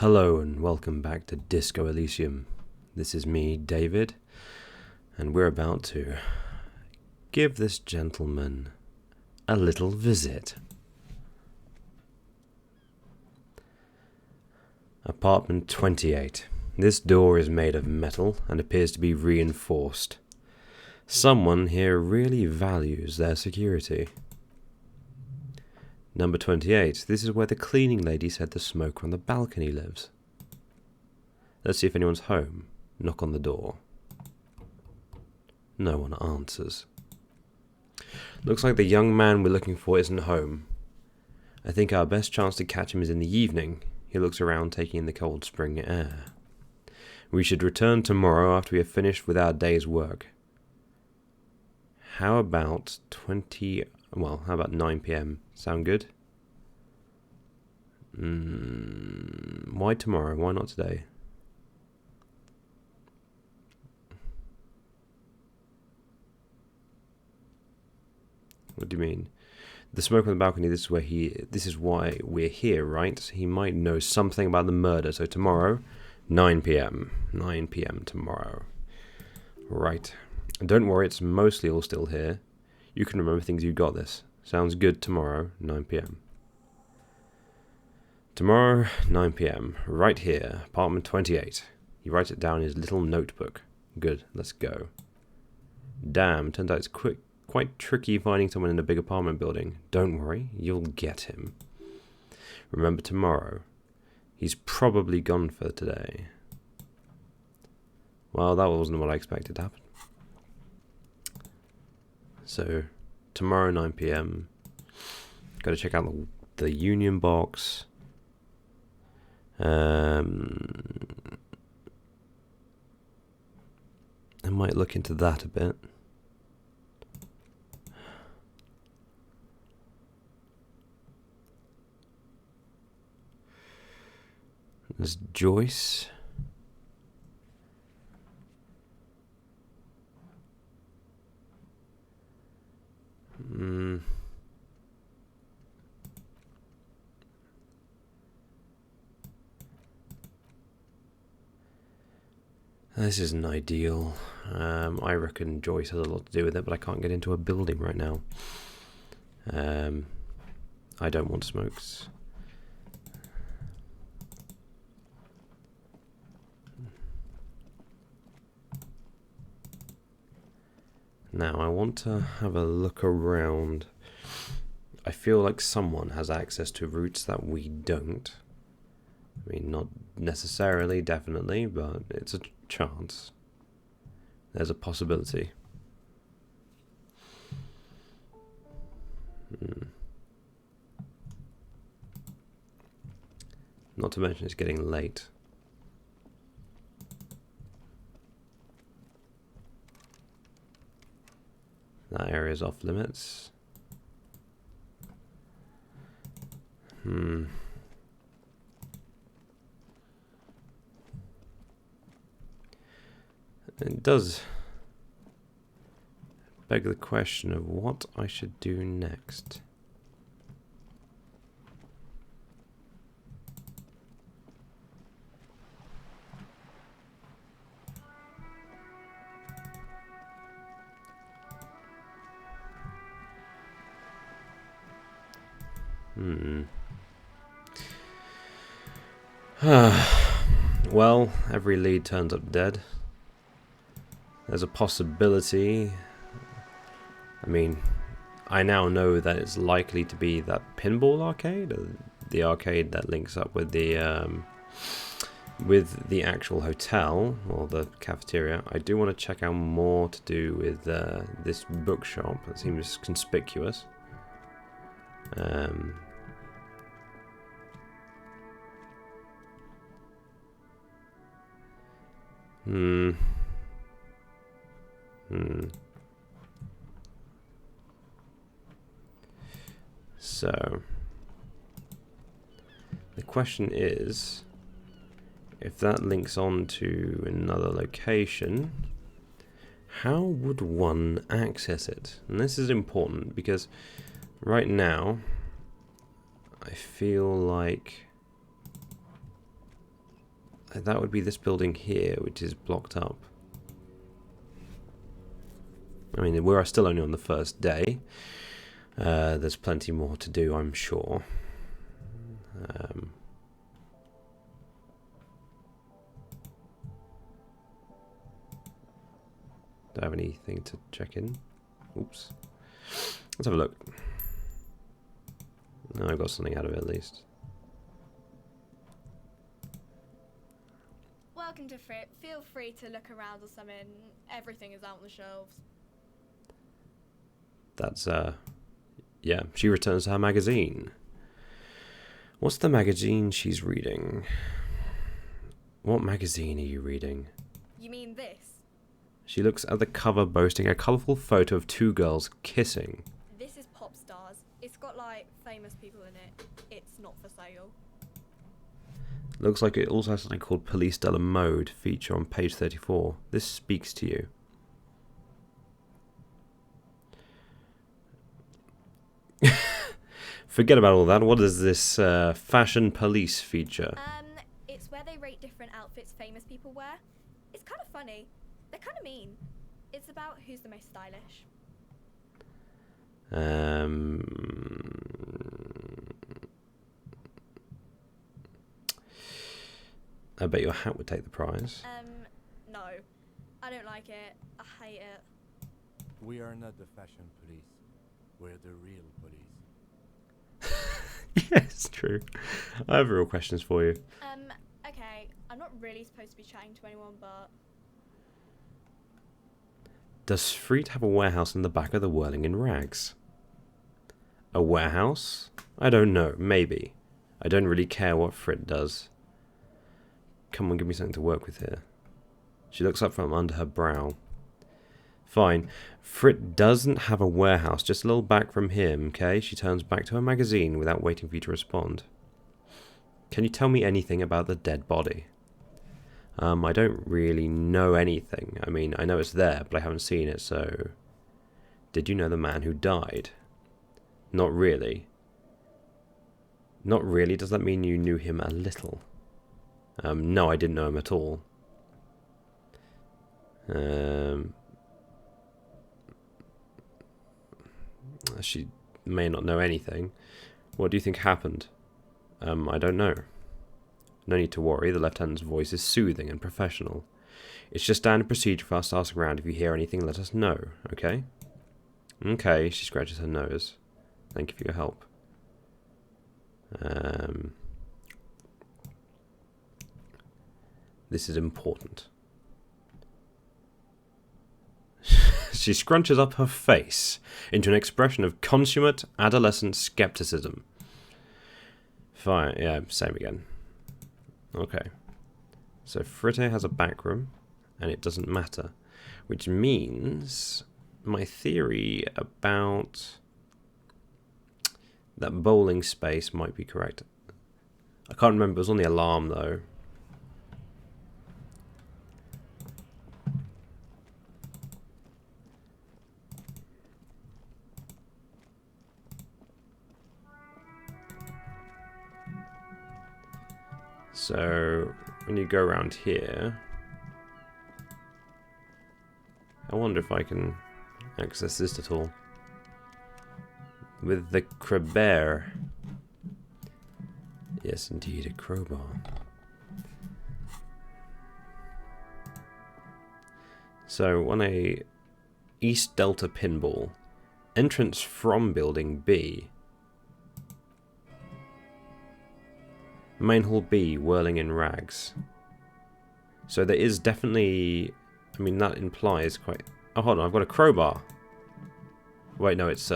Hello and welcome back to Disco Elysium. This is me, David, and we're about to give this gentleman a little visit. Apartment 28. This door is made of metal and appears to be reinforced. Someone here really values their security. Number 28. This is where the cleaning lady said the smoker on the balcony lives. Let's see if anyone's home. Knock on the door. No one answers. Looks like the young man we're looking for isn't home. I think our best chance to catch him is in the evening. He looks around taking in the cold spring air. We should return tomorrow after we have finished with our day's work. How about 9 p.m. Sound good? Why tomorrow? Why not today? What do you mean? The smoke on the balcony, this is why we're here, right? He might know something about the murder, so tomorrow, 9 p.m. 9 p.m. tomorrow. Right. And don't worry, it's mostly all still here. You can remember things, you got this. Sounds good tomorrow, 9 p.m. Tomorrow, 9 p.m. Right here, apartment 28. He writes it down in his little notebook. Good, let's go. Damn, turns out it's quite tricky finding someone in a big apartment building. Don't worry, you'll get him. Remember tomorrow. He's probably gone for today. Well, that wasn't what I expected to happen. So, tomorrow 9 p.m. Got to check out the Union box. I might look into that a bit. There's Joyce. This isn't ideal. I reckon Joyce has a lot to do with it, but I can't get into a building right now. I don't want smokes. Now, I want to have a look around. I feel like someone has access to routes that we don't. I mean, not necessarily, definitely, but it's a chance. There's a possibility. Not to mention it's getting late. That area's off limits. It does beg the question of what I should do next. Well, every lead turns up dead. There's a possibility. I mean, I now know that it's likely to be that pinball arcade, or the arcade that links up with the actual hotel or the cafeteria. I do want to check out more to do with this bookshop. It seems conspicuous. So, the question is, if that links on to another location, how would one access it? And this is important because right now I feel like That would be this building here, which is blocked up. I mean, we're still only on the first day. There's plenty more to do, I'm sure. Do I have anything to check in? Oops. Let's have a look. No, I got something out of it at least. Welcome to Fripp. Feel free to look around or something. Everything is out on the shelves. That's, yeah, she returns to her magazine. What's the magazine she's reading? What magazine are you reading? You mean this? She looks at the cover boasting a colourful photo of two girls kissing. This is Pop Stars. It's got, like, famous people in it. It's not for sale. Looks like it also has something called Police de la Mode feature on page 34. This speaks to you. Forget about all that. What is this fashion police feature? It's where they rate different outfits famous people wear. It's kind of funny. They're kind of mean. It's about who's the most stylish. I bet your hat would take the prize. No. I don't like it. I hate it. We are not the fashion police. We're the real police. Yeah, it's true. I have real questions for you. Okay. I'm not really supposed to be chatting to anyone, but... Does Freet have a warehouse in the back of the Whirling in Rags? A warehouse? I don't know. Maybe. I don't really care what Frit does. Come on, give me something to work with here. She looks up from under her brow. Fine. Frit doesn't have a warehouse, just a little back from him, okay? She turns back to her magazine without waiting for you to respond. Can you tell me anything about the dead body? I don't really know anything. I mean, I know it's there, but I haven't seen it, so... Did you know the man who died? Not really. Not really? Does that mean you knew him a little? No, I didn't know him at all. She may not know anything. What do you think happened? I don't know. No need to worry, the lieutenant's voice is soothing and professional. It's just standard procedure for us to ask around. If you hear anything, let us know, okay? Okay, she scratches her nose. Thank you for your help. This is important. She scrunches up her face into an expression of consummate adolescent skepticism. Fine, yeah, same again. Okay. So Fritte has a back room, and it doesn't matter. Which means my theory about that bowling space might be correct. I can't remember, it was on the alarm though. So, when you go around here, I wonder if I can access this at all. With the crowbar. Yes, indeed, a crowbar. So, on a East Delta pinball, entrance from building B. Main hall B, whirling in rags. So there is definitely... I mean, that implies quite... Oh, hold on, I've got a crowbar. Wait, no, it's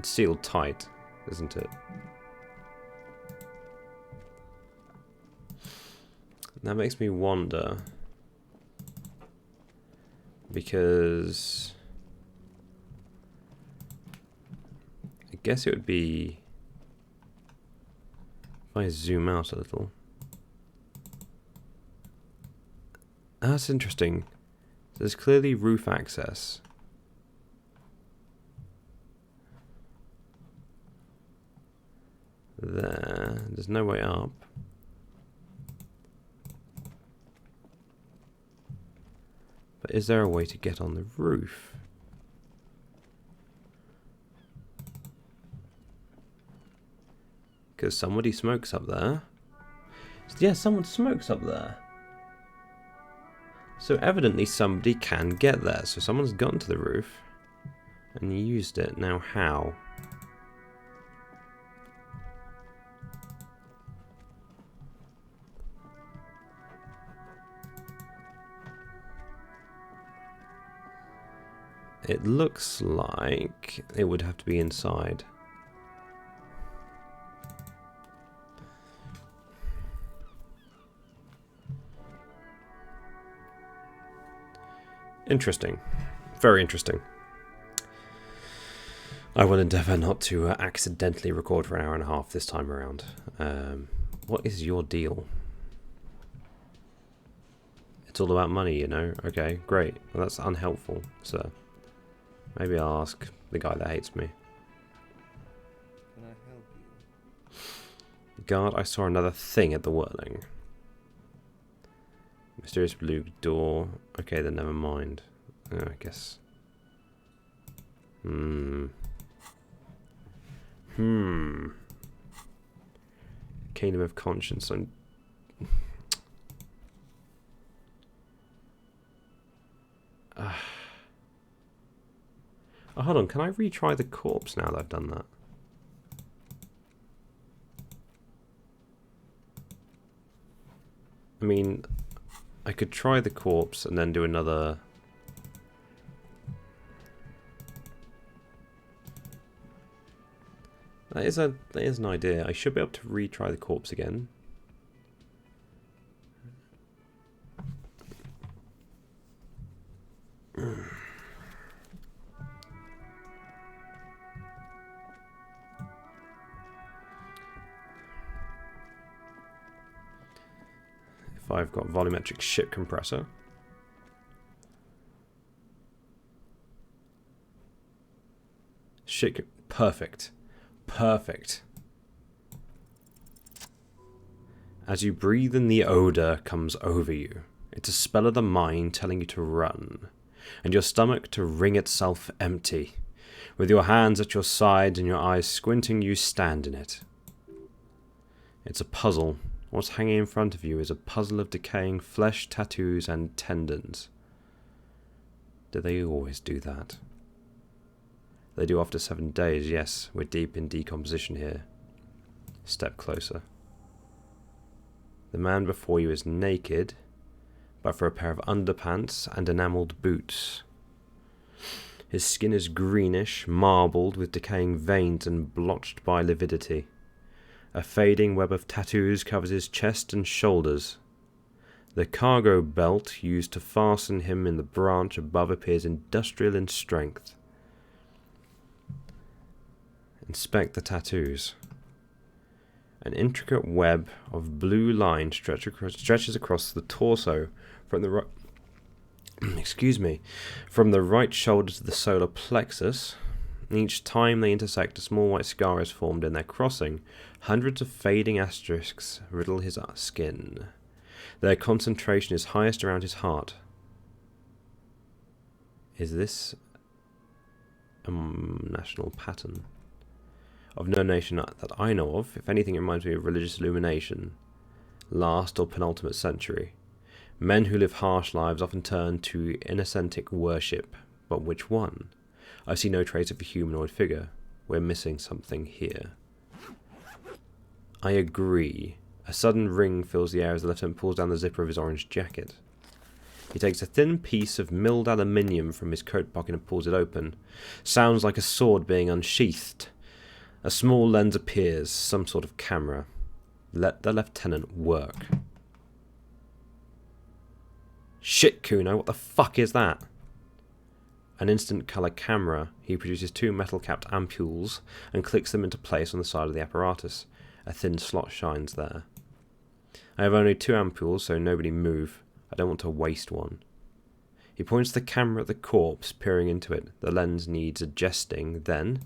sealed tight, isn't it? That makes me wonder. Because... I guess it would be... If I zoom out a little. That's interesting. There's clearly roof access. There's no way up. But is there a way to get on the roof? Because somebody smokes up there. Yeah, someone smokes up there. So evidently somebody can get there. So someone's gotten to the roof and used it. Now how? It looks like it would have to be inside. Interesting. Very interesting. I will endeavour not to accidentally record for an hour and a half this time around. What is your deal? It's all about money, you know? Okay, great. Well, that's unhelpful, sir. Maybe I'll ask the guy that hates me. Can I help you? Guard, I saw another thing at the Whirling. Mysterious blue door. Okay, then never mind. I guess. Kingdom of Conscience. Oh, hold on. Can I retry the corpse now that I've done that? I mean, I could try the corpse and then do another. That is an idea. I should be able to retry the corpse again. If I've got volumetric ship compressor. Perfect. Perfect. As you breathe in, the odour comes over you. It's a spell of the mind telling you to run, and your stomach to wring itself empty. With your hands at your sides and your eyes squinting, you stand in it. It's a puzzle. What's hanging in front of you is a puzzle of decaying flesh, tattoos, and tendons. Do they always do that? They do after 7 days, yes. We're deep in decomposition here. Step closer. The man before you is naked, but for a pair of underpants and enamelled boots. His skin is greenish, marbled with decaying veins and blotched by lividity. A fading web of tattoos covers his chest and shoulders. The cargo belt used to fasten him in the branch above appears industrial in strength. Inspect the tattoos. An intricate web of blue line stretches across the torso from the from the right shoulder to the solar plexus. Each time they intersect, a small white scar is formed in their crossing. Hundreds of fading asterisks riddle his skin. Their concentration is highest around his heart. Is this a national pattern? Of no nation that I know of. If anything, it reminds me of religious illumination. Last or penultimate century. Men who live harsh lives often turn to inauthentic worship. But which one? I see no trace of a humanoid figure. We're missing something here. I agree. A sudden ring fills the air as the lieutenant pulls down the zipper of his orange jacket. He takes a thin piece of milled aluminium from his coat pocket and pulls it open. Sounds like a sword being unsheathed. A small lens appears, some sort of camera. Let the lieutenant work. Shit, Kuno, what the fuck is that? An instant colour camera. He produces 2 metal-capped ampules and clicks them into place on the side of the apparatus. A thin slot shines there. I have only 2 ampules, so nobody move. I don't want to waste one. He points the camera at the corpse, peering into it. The lens needs adjusting, then...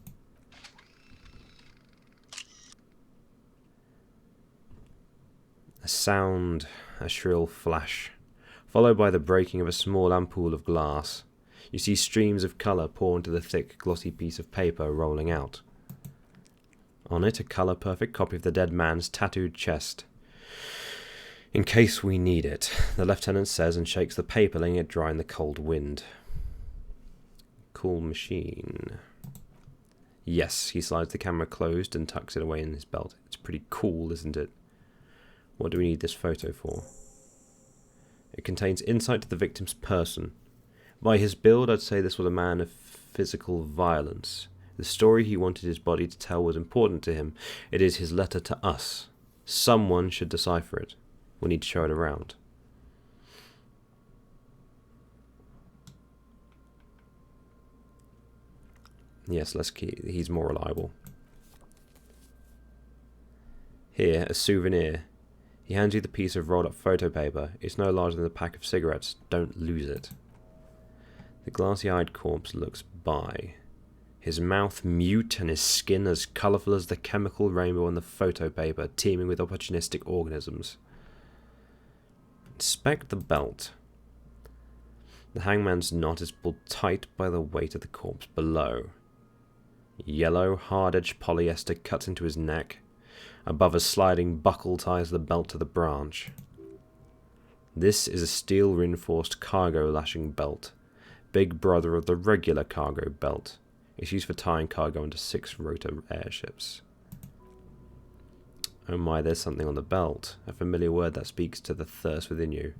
a sound, a shrill flash. followed by the breaking of a small ampoule of glass. You see streams of colour pour into the thick, glossy piece of paper rolling out. On it, a colour-perfect copy of the dead man's tattooed chest. In case we need it, the lieutenant says and shakes the paper, letting it dry in the cold wind. Cool machine. Yes, he slides the camera closed and tucks it away in his belt. It's pretty cool, isn't it? What do we need this photo for? It contains insight to the victim's person. By his build, I'd say this was a man of physical violence. The story he wanted his body to tell was important to him. It is his letter to us. Someone should decipher it. We need to show it around. Yes, he's more reliable. Here, a souvenir. He hands you the piece of rolled up photo paper. It's no larger than a pack of cigarettes. Don't lose it. The glassy-eyed corpse looks by. His mouth mute and his skin as colourful as the chemical rainbow on the photo paper, teeming with opportunistic organisms. Inspect the belt. The hangman's knot is pulled tight by the weight of the corpse below. Yellow, hard-edged polyester cuts into his neck. Above, a sliding buckle ties the belt to the branch. This is a steel-reinforced cargo lashing belt, big brother of the regular cargo belt. It's used for tying cargo onto 6-rotor airships. Oh my, there's something on the belt. A familiar word that speaks to the thirst within you.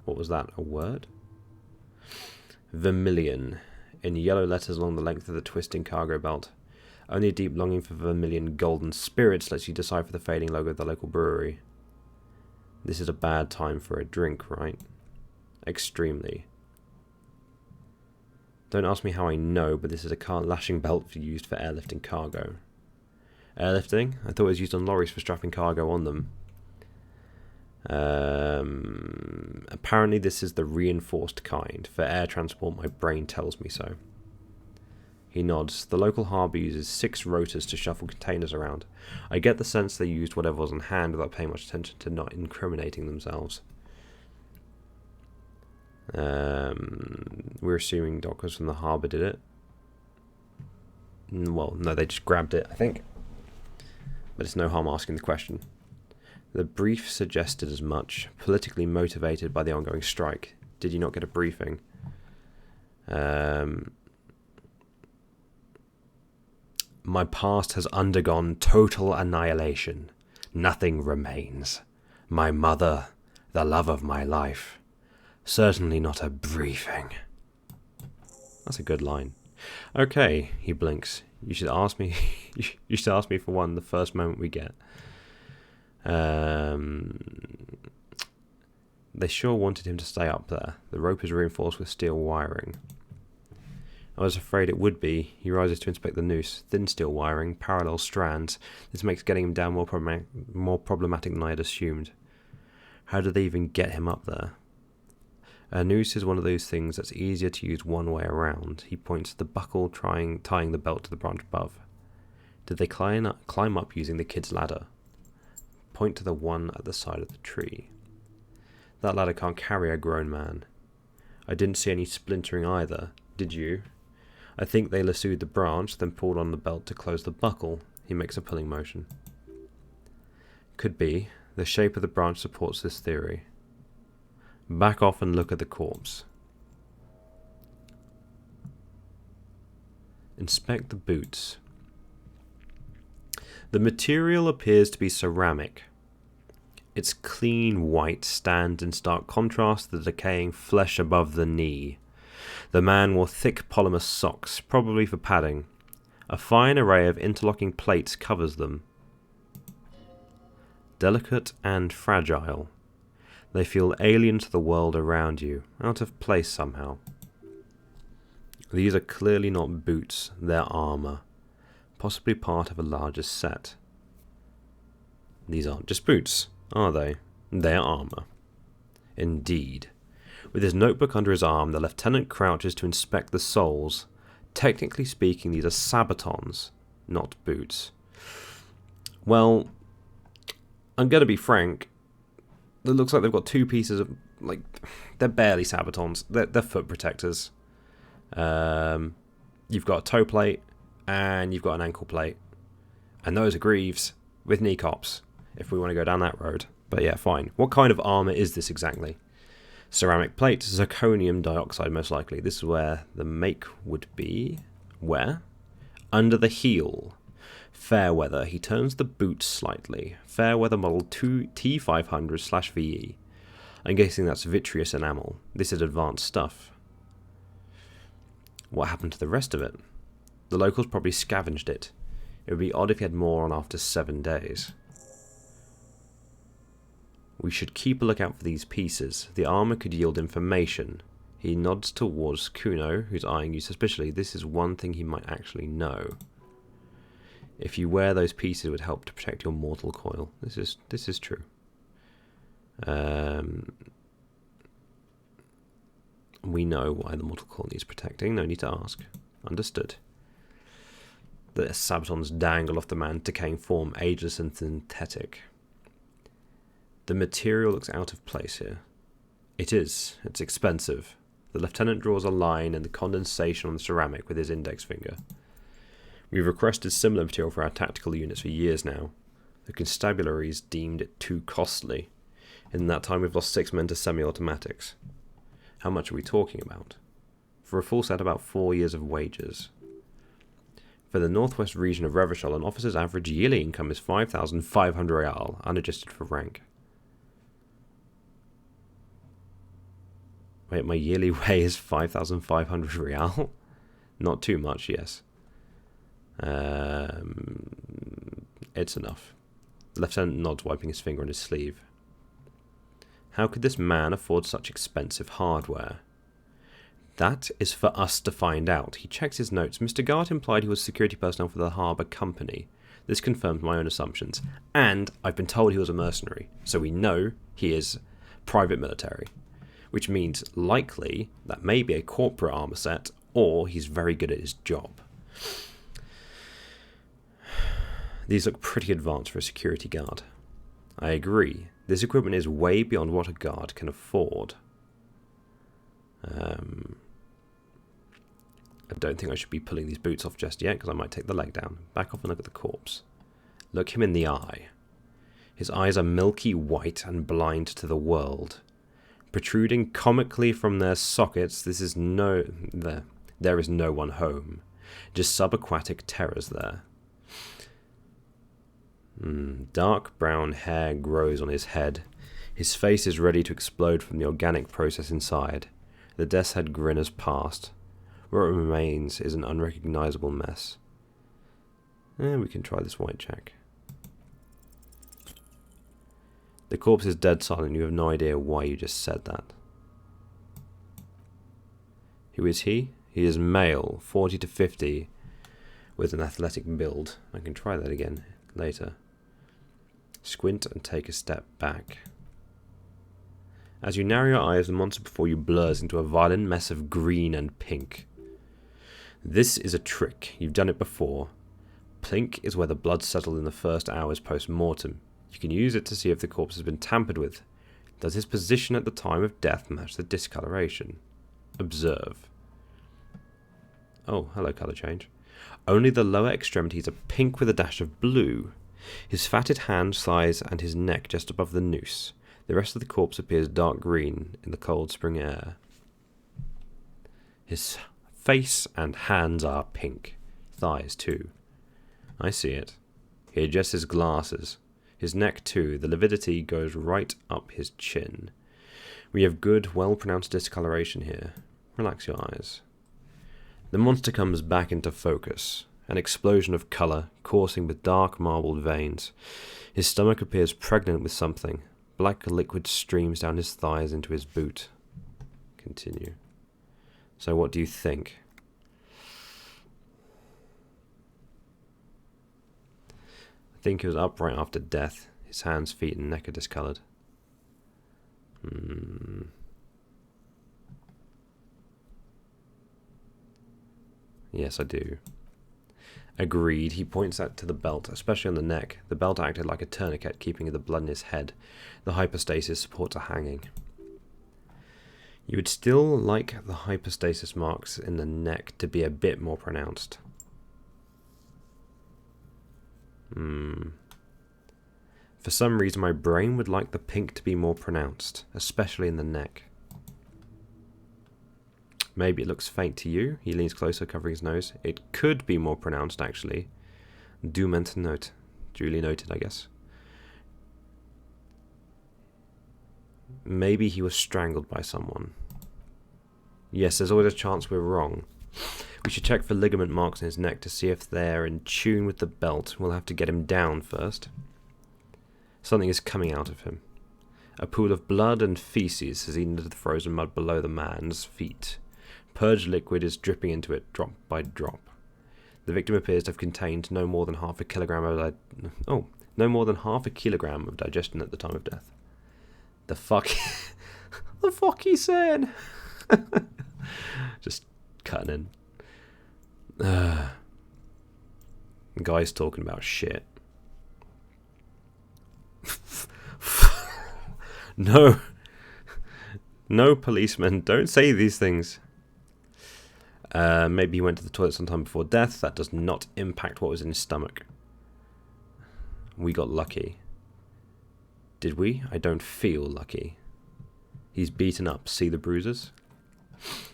What was that? A word? Vermilion. In yellow letters along the length of the twisting cargo belt. Only a deep longing for vermilion golden spirits lets you decipher the fading logo of the local brewery. This is a bad time for a drink, right? Extremely. Don't ask me how I know, but this is a car lashing belt used for airlifting cargo. Airlifting? I thought it was used on lorries for strapping cargo on them. Apparently this is the reinforced kind. For air transport, my brain tells me so. He nods. The local harbour uses 6 rotors to shuffle containers around. I get the sense they used whatever was on hand without paying much attention to not incriminating themselves. We're assuming dockers from the harbour did it. Well, no, they just grabbed it, I think. But it's no harm asking the question. The brief suggested as much, politically motivated by the ongoing strike. Did you not get a briefing? My past has undergone total annihilation. Nothing remains. My mother, the love of my life. Certainly not a briefing. That's a good line. Okay, he blinks. You should ask me. You should ask me for one the first moment we get. They sure wanted him to stay up there. The rope is reinforced with steel wiring. I was afraid it would be. He rises to inspect the noose. Thin steel wiring, parallel strands. This makes getting him down more problematic than I had assumed. How did they even get him up there? A noose is one of those things that's easier to use one way around. He points to the buckle, tying the belt to the branch above. Did they climb up using the kid's ladder? Point to the one at the side of the tree. That ladder can't carry a grown man. I didn't see any splintering either. Did you? I think they lassoed the branch, then pulled on the belt to close the buckle. He makes a pulling motion. Could be. The shape of the branch supports this theory. Back off and look at the corpse. Inspect the boots. The material appears to be ceramic. Its clean white stands in stark contrast to the decaying flesh above the knee. The man wore thick polymer socks, probably for padding. A fine array of interlocking plates covers them. Delicate and fragile. They feel alien to the world around you, out of place somehow. These are clearly not boots, they're armour. Possibly part of a larger set. These aren't just boots, are they? They're armour. Indeed. With his notebook under his arm, the lieutenant crouches to inspect the soles. Technically speaking, these are sabatons, not boots. Well, I'm going to be frank. It looks like they've got two pieces of, like, they're barely sabatons. They're foot protectors. You've got a toe plate and you've got an ankle plate. And those are greaves with knee cops, if we want to go down that road. But yeah, fine. What kind of armour is this exactly? Ceramic plate, zirconium dioxide most likely. This is where the make would be. Where? Under the heel. Fairweather. He turns the boot slightly. Fairweather model T500/VE. I'm guessing that's vitreous enamel. This is advanced stuff. What happened to the rest of it? The locals probably scavenged it. It would be odd if he had more on after 7 days. We should keep a lookout for these pieces. The armour could yield information. He nods towards Kuno, who's eyeing you suspiciously. This is one thing he might actually know. If you wear those pieces, it would help to protect your mortal coil. This is true. We know why the mortal coil needs protecting. No need to ask. Understood. The sabatons dangle off the man's decaying form, ageless and synthetic. The material looks out of place here. It is. It's expensive. The lieutenant draws a line in the condensation on the ceramic with his index finger. We've requested similar material for our tactical units for years now. The constabularies deemed it too costly. In that time we've lost 6 men to semi-automatics. How much are we talking about? For a full set, about 4 years of wages. For the northwest region of Revachol, an officer's average yearly income is 5,500 real, unadjusted for rank. Wait, my yearly wage is 5,500 real? Not too much, yes. It's enough. The lieutenant nods, wiping his finger on his sleeve. How could this man afford such expensive hardware? That is for us to find out. He checks his notes. Mr. Gart implied he was security personnel for the harbour company. This confirmed my own assumptions. And I've been told he was a mercenary. So we know he is private military. Which means likely that may be a corporate armour set, or he's very good at his job. These look pretty advanced for a security guard. I agree. This equipment is way beyond what a guard can afford. I don't think I should be pulling these boots off just yet, because I might take the leg down. Back off and look at the corpse. Look him in the eye. His eyes are milky white and blind to the world. Protruding comically from their sockets, there is no one home. Just subaquatic terrors there. Dark brown hair grows on his head. His face is ready to explode from the organic process inside. The death's head grin has passed. What remains is an unrecognizable mess. We can try this white check. The corpse is dead silent. You have no idea why you just said that. Who is he? He is male, 40 to 50, with an athletic build. I can try that again later. Squint and take a step back. As you narrow your eyes, the monster before you blurs into a violent mess of green and pink. This is a trick. You've done it before. Pink is where the blood settled in the first hours post-mortem. You can use it to see if the corpse has been tampered with. Does his position at the time of death match the discoloration? Observe. Oh, hello, colour change. Only the lower extremities are pink with a dash of blue. His fatted hands, thighs, and his neck just above the noose. The rest of the corpse appears dark green in the cold spring air. His face and hands are pink. Thighs, too. I see it. He adjusts his glasses. His neck, too. The lividity goes right up his chin. We have good, well-pronounced discoloration here. Relax your eyes. The monster comes back into focus. An explosion of colour, coursing with dark marbled veins. His stomach appears pregnant with something. Black liquid streams down his thighs into his boot. Continue. So what do you think? I think he was upright after death. His hands, feet, and neck are discoloured. Yes, I do. Agreed. He points out to the belt, especially on the neck. The belt acted like a tourniquet, keeping the blood in his head. The hypostasis supports are hanging. You would still like the hypostasis marks in the neck to be a bit more pronounced. For some reason, my brain would like the pink to be more pronounced, especially in the neck. Maybe it looks faint to you. He leans closer, covering his nose. It could be more pronounced, actually. Do meant to note. Duly noted, I guess. Maybe he was strangled by someone. Yes, there's always a chance we're wrong. We should check for ligament marks in his neck to see if they're in tune with the belt. We'll have to get him down first. Something is coming out of him. A pool of blood and feces has eaten into the frozen mud below the man's feet. Purged liquid is dripping into it, drop by drop. The victim appears to have contained no more than half a kilogram of digestion at the time of death. The fuck? The fuck he's saying? Just cutting in. Guy's talking about shit. No. No, policeman, don't say these things. Maybe he went to the toilet sometime before death. That does not impact what was in his stomach. We got lucky. Did we? I don't feel lucky. He's beaten up. See the bruises?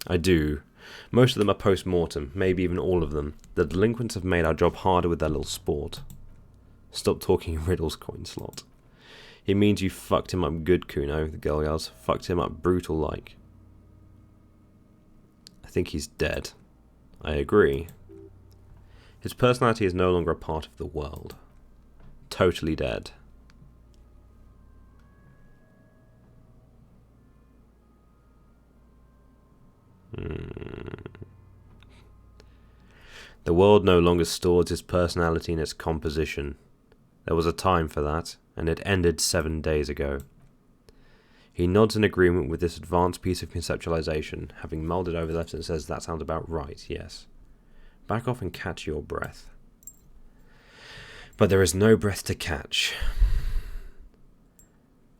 I do. Most of them are post-mortem, maybe even all of them. The delinquents have made our job harder with their little sport. Stop talking riddles, coin slot. He means you fucked him up good, Kuno, the girl yells. Fucked him up brutal-like. I think he's dead. I agree. His personality is no longer a part of the world. Totally dead. The world no longer stores his personality in its composition. There was a time for that, and it ended 7 days ago. He nods in agreement with this advanced piece of conceptualization, having mulled it over left and says, that sounds about right, yes. Back off and catch your breath. But there is no breath to catch.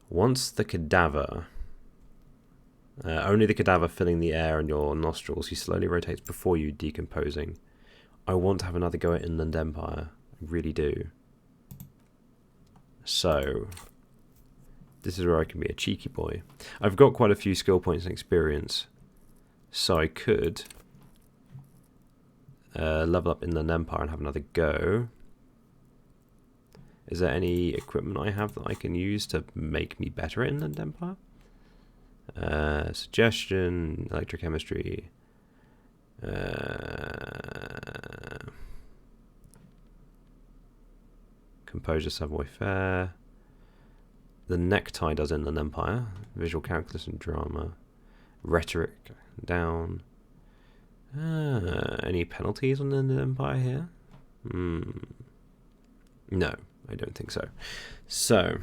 Once the cadaver... only the cadaver filling the air in your nostrils, he slowly rotates before you, decomposing. I want to have another go at Inland Empire. I really do. So, this is where I can be a cheeky boy. I've got quite a few skill points and experience, so I could level up Inland Empire and have another go. Is there any equipment I have that I can use to make me better at Inland Empire? Suggestion, electrochemistry, composure, savoir-faire. The necktie does Inland Empire. Visual calculus and drama. Rhetoric down. Any penalties on Inland Empire here? No, I don't think so. So,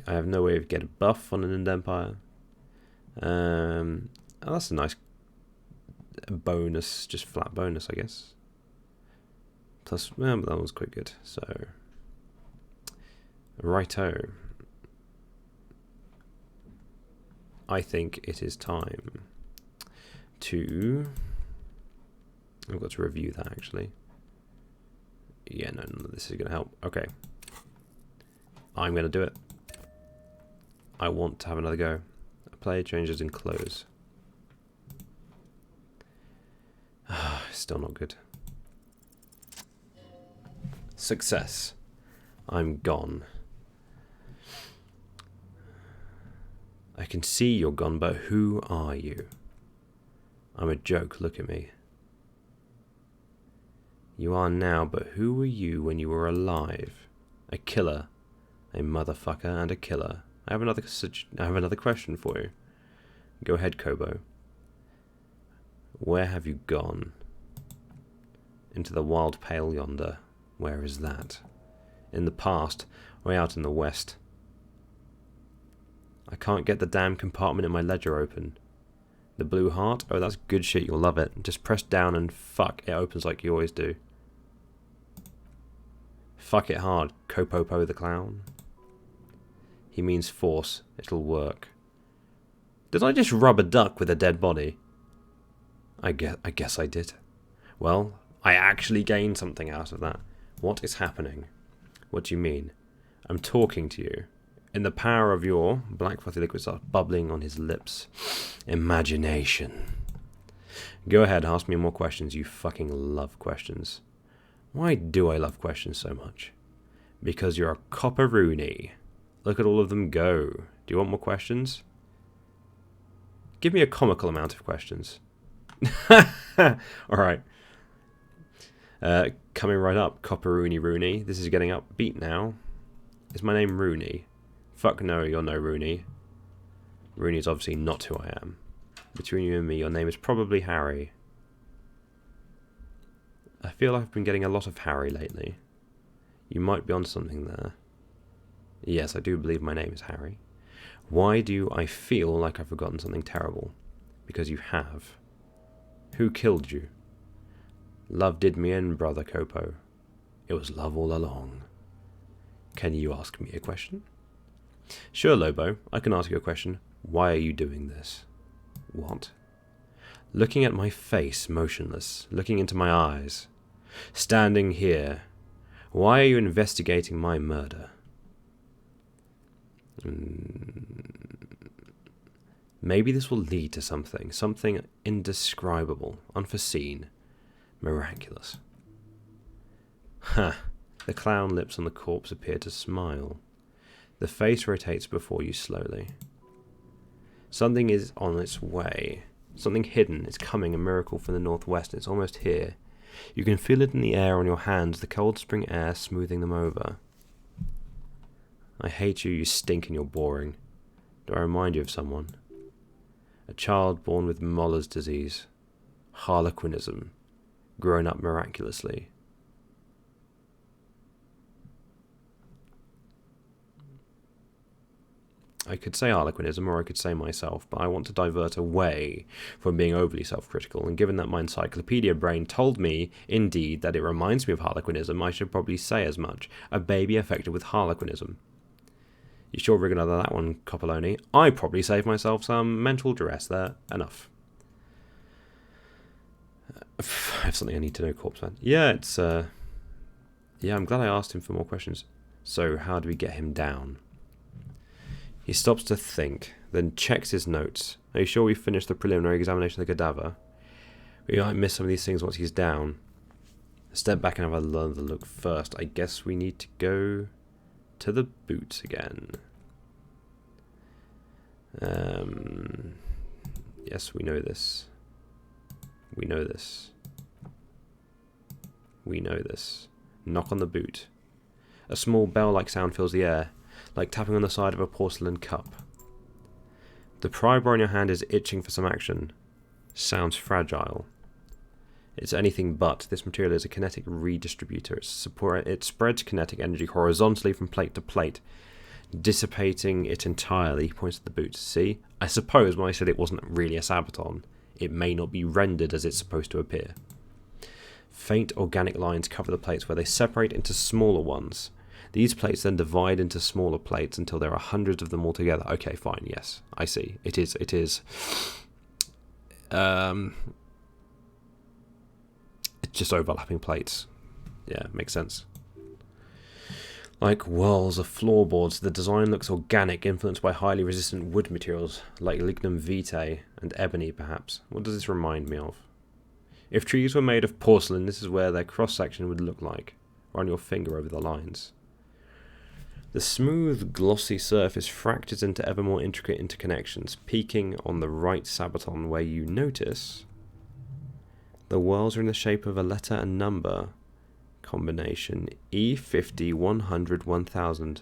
I have no way of getting a buff on Inland Empire. Oh, that's a nice bonus, just flat bonus, I guess. Plus, well, that was quite good. So, righto. I think it is time to... I've got to review that, actually. Yeah, no, this is going to help. Okay. I'm going to do it. I want to have another go. Play changes in clothes. Still not good. Success. I'm gone. I can see you're gone, but who are you? I'm a joke, look at me. You are now, but who were you when you were alive? A killer. A motherfucker and a killer. I have another question for you. Go ahead, Kobo. Where have you gone? Into the wild pale yonder. Where is that? In the past, way out in the west. I can't get the damn compartment in my ledger open. The blue heart? Oh, that's good shit. You'll love it. Just press down and fuck. It opens like you always do. Fuck it hard. Kopopo the clown. He means force. It'll work. Did I just rub a duck with a dead body? I guess I did. Well, I actually gained something out of that. What is happening? What do you mean? I'm talking to you. In the power of your black frothy liquid starts bubbling on his lips. Imagination. Go ahead, ask me more questions. You fucking love questions. Why do I love questions so much? Because you're a copperoony. Look at all of them go. Do you want more questions? Give me a comical amount of questions. Alright. Coming right up, Copperoony Rooney. This is getting upbeat now. Is my name Rooney? Fuck no, you're no Rooney. Rooney is obviously not who I am. Between you and me, your name is probably Harry. I feel like I've been getting a lot of Harry lately. You might be onto something there. Yes, I do believe my name is Harry. Why do I feel like I've forgotten something terrible? Because you have. Who killed you? Love did me in, brother Copo. It was love all along. Can you ask me a question? Sure, Lobo, I can ask you a question. Why are you doing this? What? Looking at my face, motionless, looking into my eyes. Standing here. Why are you investigating my murder? Maybe this will lead to something. Something indescribable, unforeseen, miraculous. Ha! The clown lips on the corpse appear to smile. The face rotates before you slowly. Something is on its way. Something hidden. It's coming, a miracle from the northwest. It's almost here. You can feel it in the air on your hands, the cold spring air smoothing them over. I hate you, you stink and you're boring. Do I remind you of someone? A child born with Moller's disease. Harlequinism. Grown up miraculously. I could say harlequinism, or I could say myself, but I want to divert away from being overly self-critical, and given that my encyclopedia brain told me, indeed, that it reminds me of harlequinism, I should probably say as much. A baby affected with harlequinism. You sure we're going to do that one, Copoloni? I probably saved myself some mental duress there. Enough. I have something I need to know, Corpse Man. Yeah, it's, yeah, I'm glad I asked him for more questions. So, how do we get him down? He stops to think, then checks his notes. Are you sure we finished the preliminary examination of the cadaver? We might miss some of these things once he's down. Step back and have another look first. I guess we need to go to the boots again. Yes, we know this. We know this. We know this. Knock on the boot. A small bell-like sound fills the air, like tapping on the side of a porcelain cup. The pry bar in your hand is itching for some action. Sounds fragile. It's anything but. This material is a kinetic redistributor. It spreads kinetic energy horizontally from plate to plate, dissipating it entirely. He points at the boot. See? I suppose when I said it wasn't really a sabaton, it may not be rendered as it's supposed to appear. Faint organic lines cover the plates where they separate into smaller ones. These plates then divide into smaller plates until there are hundreds of them all together. Okay, fine, yes, I see. It is. It's just overlapping plates. Yeah, makes sense. Like whirls of floorboards, the design looks organic, influenced by highly resistant wood materials, like lignum vitae and ebony, perhaps. What does this remind me of? If trees were made of porcelain, this is where their cross-section would look like. Run your finger over the lines. The smooth, glossy surface fractures into ever more intricate interconnections, peaking on the right sabaton where you notice the whorls are in the shape of a letter and number combination E50 100 1000.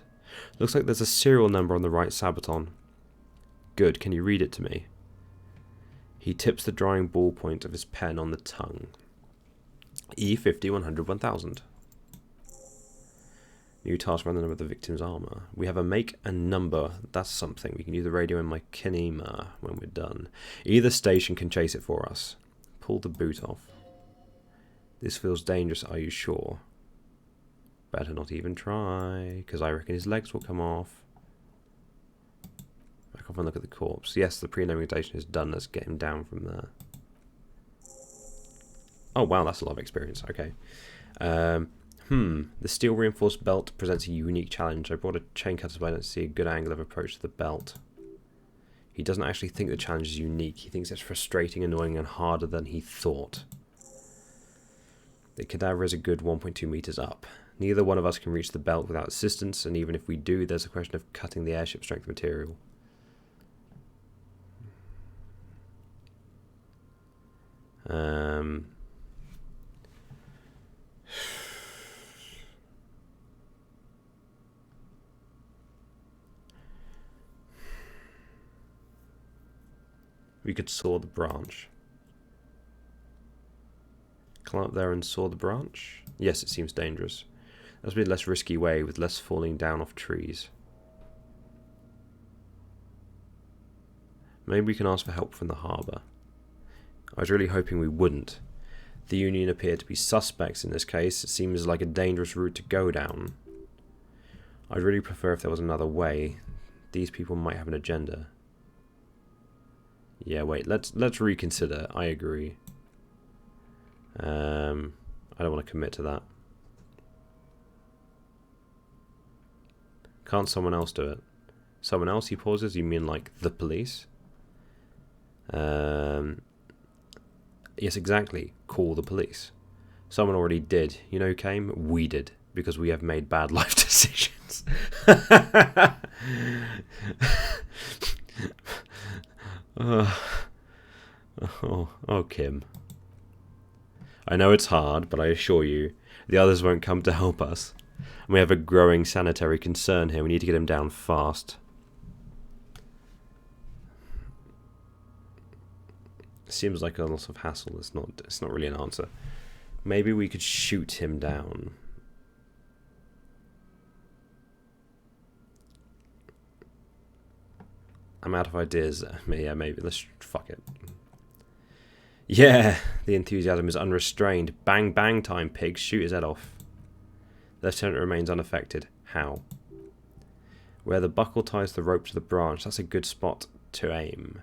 Looks like there's a serial number on the right sabaton. Good, can you read it to me? He tips the drying ballpoint of his pen on the tongue. E50 100 1000. New task run the number of the victim's armor. We have a make and number. That's something. We can use the radio in my kinema when we're done. Either station can chase it for us. Pull the boot off. This feels dangerous. Are you sure? Better not even try, because I reckon his legs will come off. Back off and look at the corpse. Yes, the pre-nomination is done. Let's get him down from there. Oh wow, that's a lot of experience. Okay. The steel reinforced belt presents a unique challenge. I brought a chain cutter, but I don't see a good angle of approach to the belt. He doesn't actually think the challenge is unique. He thinks it's frustrating, annoying, and harder than he thought. The cadaver is a good 1.2 meters up. Neither one of us can reach the belt without assistance, and even if we do, there's a question of cutting the airship strength material. We could saw the branch. Climb up there and saw the branch? Yes, it seems dangerous. That's a bit less risky way with less falling down off trees. Maybe we can ask for help from the harbour. I was really hoping we wouldn't. The Union appeared to be suspects in this case. It seems like a dangerous route to go down. I'd really prefer if there was another way. These people might have an agenda. Yeah, wait, let's reconsider. I agree. I don't want to commit to that. Can't someone else do it? Someone else, he pauses? You mean like the police? Yes, exactly. Call the police. Someone already did. You know who came? We did. Because we have made bad life decisions. Oh, Kim. I know it's hard, but I assure you, the others won't come to help us. And we have a growing sanitary concern here. We need to get him down fast. Seems like a lot of hassle. It's not really an answer. Maybe we could shoot him down. I'm out of ideas. Yeah, maybe. Let's fuck it. Yeah, the enthusiasm is unrestrained. Bang, bang time, pigs. Shoot his head off. The lieutenant remains unaffected. How? Where the buckle ties the rope to the branch. That's a good spot to aim.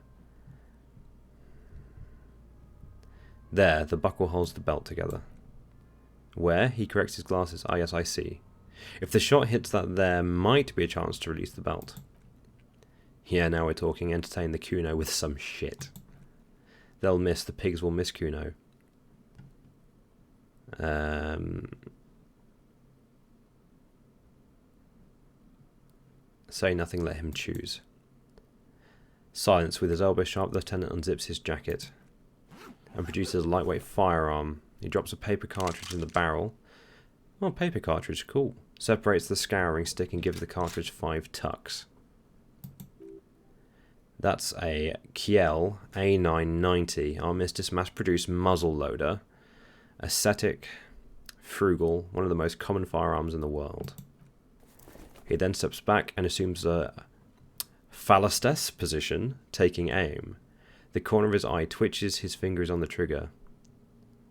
There, the buckle holds the belt together. Where? He corrects his glasses. Ah, yes, I see. If the shot hits that, there might be a chance to release the belt. Yeah, now we're talking. Entertain the Kuno with some shit. They'll miss. The pigs will miss Kuno. Say nothing, let him choose. Silence. With his elbow sharp, the lieutenant unzips his jacket and produces a lightweight firearm. He drops a paper cartridge in the barrel. Oh, paper cartridge, cool. Separates the scouring stick and gives the cartridge 5 tucks. That's a Kiel A990, Armistice mass-produced muzzle loader. Ascetic, frugal, one of the most common firearms in the world. He then steps back and assumes a phallustes position, taking aim. The corner of his eye twitches, his finger is on the trigger.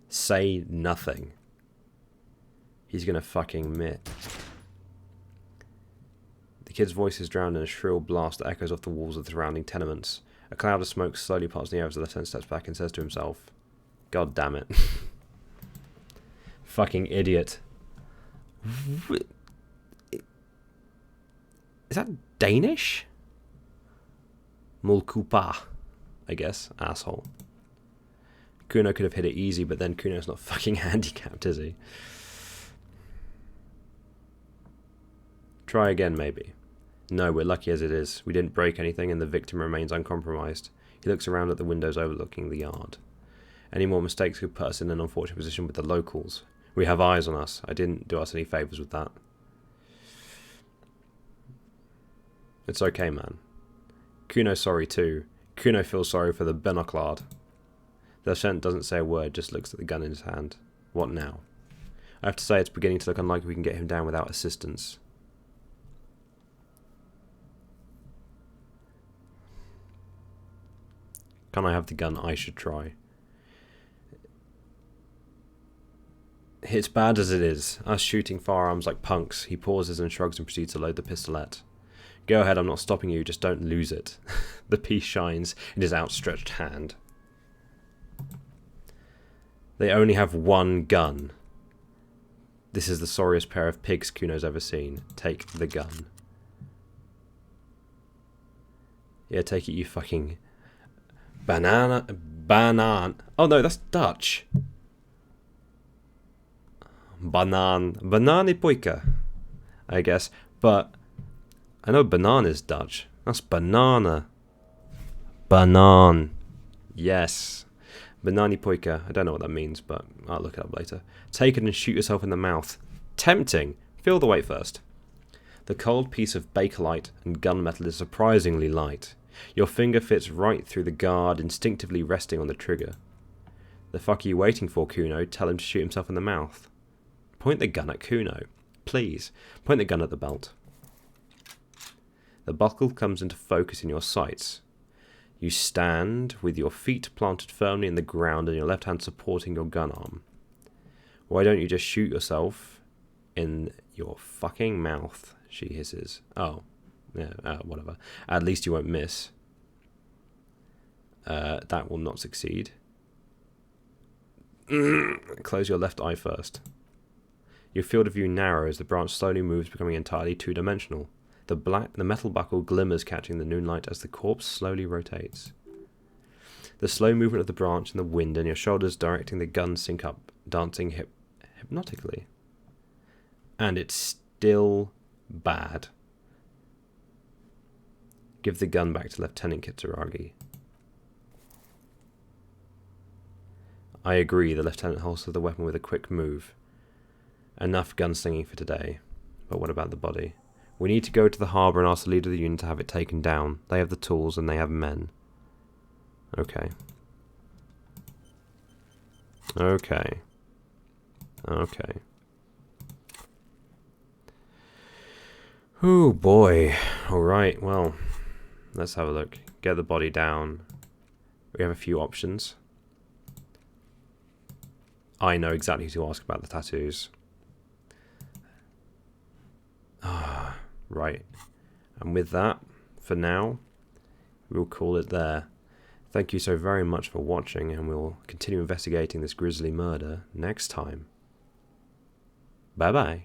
Say nothing. He's gonna fucking miss. The kid's voice is drowned in a shrill blast that echoes off the walls of the surrounding tenements. A cloud of smoke slowly parts in the air as the lieutenant steps back and says to himself, God damn it. Fucking idiot. Is that Danish? Mulkupa, I guess. Asshole. Kuno could have hit it easy, but then Kuno's not fucking handicapped, is he? Try again, maybe. No, we're lucky as it is. We didn't break anything and the victim remains uncompromised. He looks around at the windows overlooking the yard. Any more mistakes could put us in an unfortunate position with the locals. We have eyes on us. I didn't do us any favours with that. It's okay, man. Kuno's sorry too. Kuno feels sorry for the Binoculard. The lieutenant doesn't say a word, just looks at the gun in his hand. What now? I have to say it's beginning to look unlikely we can get him down without assistance. Can I have the gun? I should try. It's bad as it is. Us shooting firearms like punks. He pauses and shrugs and proceeds to load the pistolet. Go ahead, I'm not stopping you, just don't lose it. The piece shines in his outstretched hand. They only have one gun. This is the sorriest pair of pigs Kuno's ever seen. Take the gun. Yeah, take it, you fucking... Banana... Oh no, that's Dutch. Banani poika, I guess. But I know banana is Dutch. That's banana. Banan. Yes. Banani poika. I don't know what that means, but I'll look it up later. Take it and shoot yourself in the mouth. Tempting. Feel the weight first. The cold piece of bakelite and gunmetal is surprisingly light. Your finger fits right through the guard, instinctively resting on the trigger. The fuck are you waiting for, Kuno? Tell him to shoot himself in the mouth. Point the gun at Kuno. Please, point the gun at the belt. The buckle comes into focus in your sights. You stand with your feet planted firmly in the ground and your left hand supporting your gun arm. Why don't you just shoot yourself in your fucking mouth, she hisses. Oh, yeah, whatever. At least you won't miss. That will not succeed. Close your left eye first. Your field of view narrows, the branch slowly moves, becoming entirely two-dimensional. The metal buckle glimmers, catching the noonlight as the corpse slowly rotates. The slow movement of the branch in the wind and your shoulders directing the gun sync up, dancing hypnotically. And it's still bad. Give the gun back to Lieutenant Kitsuragi. I agree, the lieutenant holsters the weapon with a quick move. Enough gunslinging for today. But what about the body? We need to go to the harbour and ask the leader of the unit to have it taken down. They have the tools and they have men. Okay. Okay. Okay. Oh boy. Alright, well, let's have a look. Get the body down. We have a few options. I know exactly who to ask about the tattoos. Right. And with that, for now, we'll call it there. Thank you so very much for watching, and we'll continue investigating this grisly murder next time. Bye-bye.